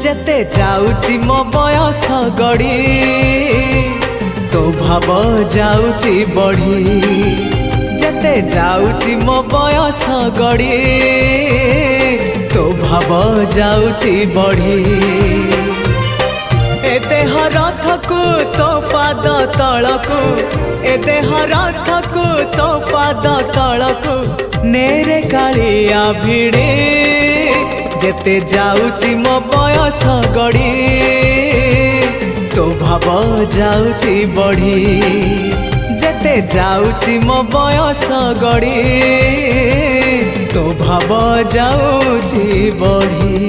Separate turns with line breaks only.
जेते जाउची मो बयस गड़ी तो भाव जाउची बढ़ी। जेते जाउची मो बयस गड़ी तो भाव जाउची बढ़ी। ए देह रथकु तो पाद तलकु ए देह रथकु तो पाद तलकु नेरे कालिया भिड़ी। जेते जाउची मो बयस गड़ी तो भाव जाउची बढ़ी। जेते जाउची मो बयस गड़ी तो भाव जाउची बढ़ी।